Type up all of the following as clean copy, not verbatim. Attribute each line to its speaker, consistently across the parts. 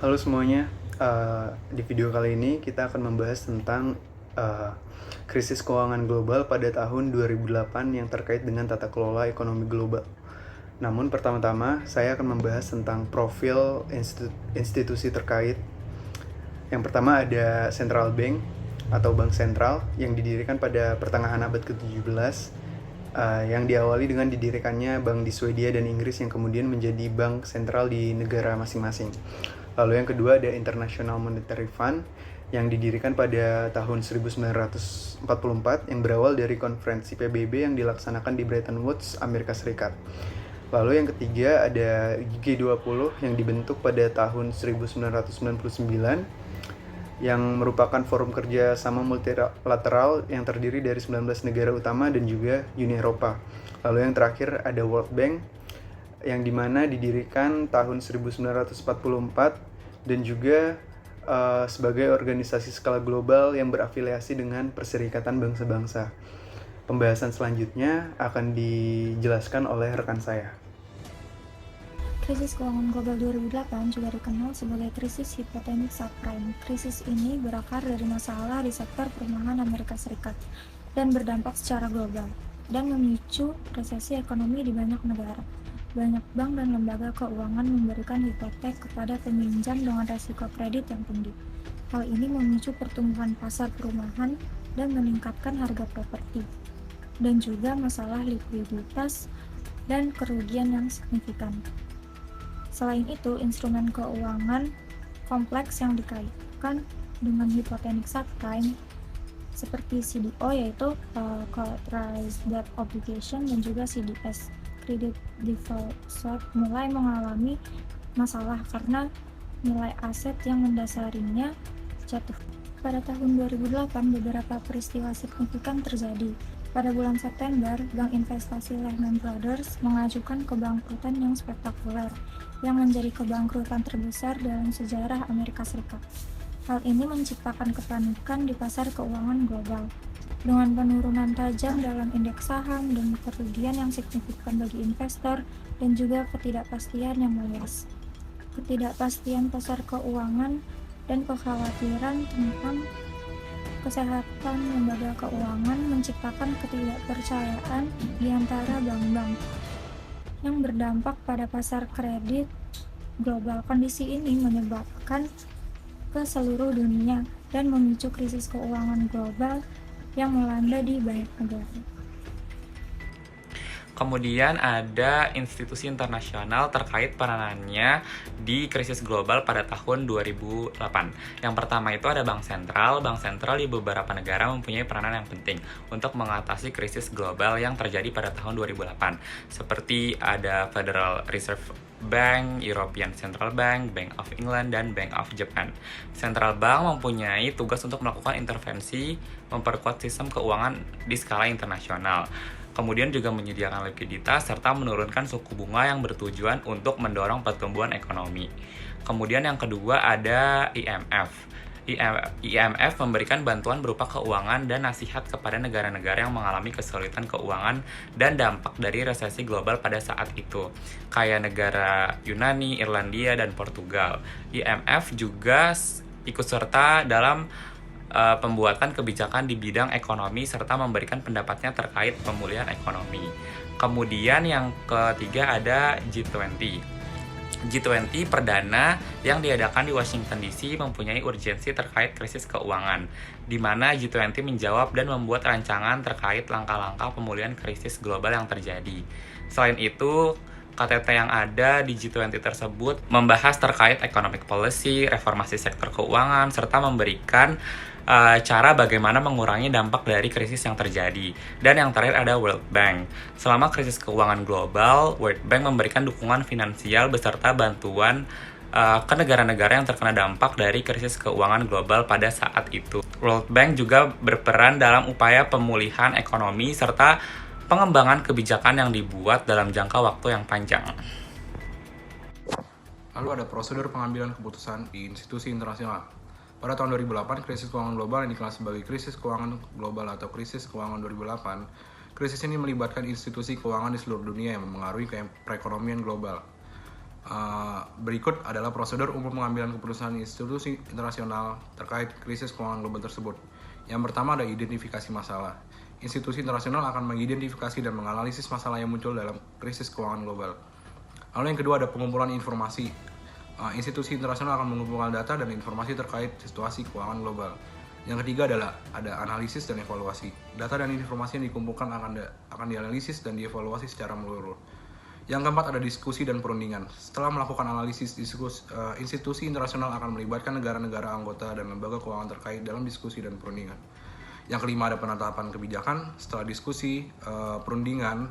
Speaker 1: Halo semuanya, di video kali ini kita akan membahas tentang krisis keuangan global pada tahun 2008 yang terkait dengan tata kelola ekonomi global. Namun pertama-tama saya akan membahas tentang profil institusi terkait. Yang pertama ada Central Bank atau Bank Sentral yang didirikan pada pertengahan abad ke-17, yang diawali dengan didirikannya bank di Swedia dan Inggris yang kemudian menjadi bank sentral di negara masing-masing. Lalu yang kedua ada International Monetary Fund yang didirikan pada tahun 1944 yang berawal dari konferensi PBB yang dilaksanakan di Bretton Woods, Amerika Serikat. Lalu yang ketiga ada G20 yang dibentuk pada tahun 1999 yang merupakan forum kerja sama multilateral yang terdiri dari 19 negara utama dan juga Uni Eropa. Lalu yang terakhir ada World Bank yang dimana didirikan tahun 1944 dan juga sebagai organisasi skala global yang berafiliasi dengan Perserikatan Bangsa-Bangsa. Pembahasan selanjutnya akan dijelaskan oleh rekan saya.
Speaker 2: Krisis keuangan global 2008 juga dikenal sebagai krisis hipotenik subprime. Krisis ini berakar dari masalah di sektor perumahan Amerika Serikat dan berdampak secara global dan memicu resesi ekonomi di banyak negara. Banyak bank dan lembaga keuangan memberikan hipotek kepada peminjam dengan resiko kredit yang tinggi. Hal ini memicu pertumbuhan pasar perumahan dan meningkatkan harga properti, dan juga masalah likuiditas dan kerugian yang signifikan. Selain itu, instrumen keuangan kompleks yang dikaitkan dengan hipotenik subprime seperti CDO yaitu Collateralized Debt Obligation dan juga CDS Credit Default Swap mulai mengalami masalah karena nilai aset yang mendasarinya jatuh. Pada tahun 2008 beberapa peristiwa signifikan terjadi. Pada bulan September, Bank Investasi Lehman Brothers mengajukan kebangkrutan yang spektakuler, yang menjadi kebangkrutan terbesar dalam sejarah Amerika Serikat. Hal ini menciptakan kepanikan di pasar keuangan global, dengan penurunan tajam dalam indeks saham dan kerugian yang signifikan bagi investor dan juga ketidakpastian yang meluas. Ketidakpastian pasar keuangan dan kekhawatiran tentang kesehatan lembaga keuangan menciptakan ketidakpercayaan di antara bank-bank yang berdampak pada pasar kredit global. Kondisi ini menyebabkan ke seluruh dunia dan memicu krisis keuangan global yang melanda di banyak negara.
Speaker 3: Kemudian ada institusi internasional terkait peranannya di krisis global pada tahun 2008. Yang pertama itu ada Bank Sentral. Bank Sentral di beberapa negara mempunyai peranan yang penting untuk mengatasi krisis global yang terjadi pada tahun 2008. Seperti ada Federal Reserve Bank, European Central Bank, Bank of England, dan Bank of Japan. Central Bank mempunyai tugas untuk melakukan intervensi, memperkuat sistem keuangan di skala internasional. Kemudian juga menyediakan likuiditas serta menurunkan suku bunga yang bertujuan untuk mendorong pertumbuhan ekonomi. Kemudian yang kedua ada IMF. IMF memberikan bantuan berupa keuangan dan nasihat kepada negara-negara yang mengalami kesulitan keuangan dan dampak dari resesi global pada saat itu, kayak negara Yunani, Irlandia, dan Portugal. IMF juga ikut serta dalam pembuatan kebijakan di bidang ekonomi serta memberikan pendapatnya terkait pemulihan ekonomi. Kemudian yang ketiga ada G20. G20 perdana yang diadakan di Washington DC mempunyai urgensi terkait krisis keuangan, di mana G20 menjawab dan membuat rancangan terkait langkah-langkah pemulihan krisis global yang terjadi. Selain itu, KTT yang ada di G20 tersebut membahas terkait economic policy, reformasi sektor keuangan, serta memberikan cara bagaimana mengurangi dampak dari krisis yang terjadi. Dan yang terakhir ada World Bank. Selama krisis keuangan global, World Bank memberikan dukungan finansial beserta bantuan ke negara-negara yang terkena dampak dari krisis keuangan global pada saat itu. World Bank juga berperan dalam upaya pemulihan ekonomi serta pengembangan kebijakan yang dibuat dalam jangka waktu yang panjang.
Speaker 4: Lalu ada prosedur pengambilan keputusan di institusi internasional. Pada tahun 2008, krisis keuangan global yang dikenal sebagai krisis keuangan global atau krisis keuangan 2008, krisis ini melibatkan institusi keuangan di seluruh dunia yang memengaruhi perekonomian global. Berikut adalah prosedur umum pengambilan keputusan institusi internasional terkait krisis keuangan global tersebut. Yang pertama ada identifikasi masalah. Institusi internasional akan mengidentifikasi dan menganalisis masalah yang muncul dalam krisis keuangan global. Lalu yang kedua ada pengumpulan informasi. Institusi internasional akan mengumpulkan data dan informasi terkait situasi keuangan global. Yang ketiga adalah ada analisis dan evaluasi. Data dan informasi yang dikumpulkan akan dianalisis dan dievaluasi secara menyeluruh. Yang keempat ada diskusi dan perundingan. Setelah melakukan analisis, institusi internasional akan melibatkan negara-negara anggota dan lembaga keuangan terkait dalam diskusi dan perundingan. Yang kelima ada penetapan kebijakan. Setelah diskusi, perundingan,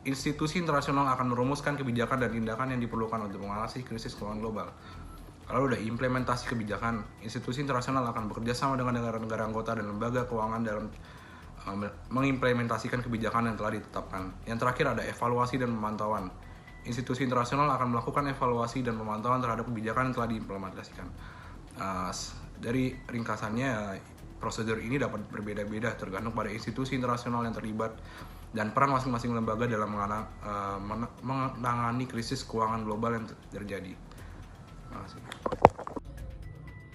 Speaker 4: institusi internasional akan merumuskan kebijakan dan tindakan yang diperlukan untuk mengatasi krisis keuangan global. Lalu ada implementasi kebijakan. Institusi internasional akan bekerja sama dengan negara-negara anggota dan lembaga keuangan dalam mengimplementasikan kebijakan yang telah ditetapkan. Yang terakhir ada evaluasi dan pemantauan. Institusi internasional akan melakukan evaluasi dan pemantauan terhadap kebijakan yang telah diimplementasikan. Dari ringkasannya, prosedur ini dapat berbeda-beda tergantung pada institusi internasional yang terlibat dan peran masing-masing lembaga dalam menangani krisis keuangan global yang terjadi. Terima kasih.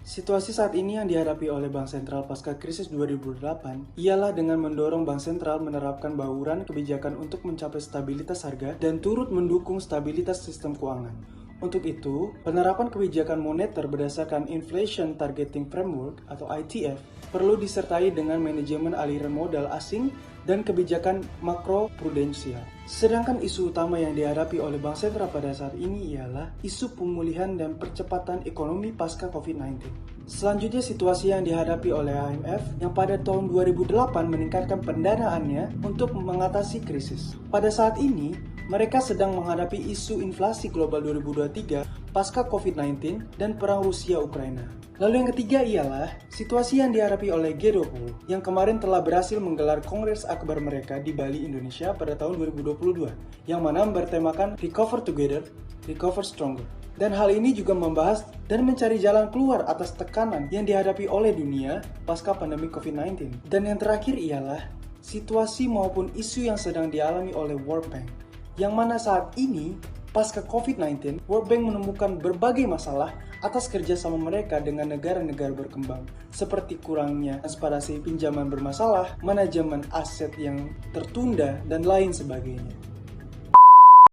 Speaker 1: Situasi saat ini yang dihadapi oleh Bank Sentral pasca krisis 2008 ialah dengan mendorong Bank Sentral menerapkan bauran kebijakan untuk mencapai stabilitas harga dan turut mendukung stabilitas sistem keuangan. Untuk itu, penerapan kebijakan moneter berdasarkan Inflation Targeting Framework atau ITF perlu disertai dengan manajemen aliran modal asing dan kebijakan makroprudensial. Sedangkan isu utama yang dihadapi oleh Bank Sentral pada saat ini ialah isu pemulihan dan percepatan ekonomi pasca COVID-19. Selanjutnya situasi yang dihadapi oleh IMF yang pada tahun 2008 meningkatkan pendanaannya untuk mengatasi krisis. Pada saat ini, mereka sedang menghadapi isu inflasi global 2023 pasca COVID-19 dan perang Rusia-Ukraina. Lalu yang ketiga ialah situasi yang dihadapi oleh G20 yang kemarin telah berhasil menggelar Kongres Akbar mereka di Bali, Indonesia pada tahun 2022 yang mana bertemakan Recover Together, Recover Stronger. Dan hal ini juga membahas dan mencari jalan keluar atas tekanan yang dihadapi oleh dunia pasca pandemi COVID-19. Dan yang terakhir ialah situasi maupun isu yang sedang dialami oleh World Bank yang mana saat ini pasca COVID-19, World Bank menemukan berbagai masalah atas kerjasama mereka dengan negara-negara berkembang, seperti kurangnya transparansi pinjaman bermasalah, manajemen aset yang tertunda, dan lain sebagainya.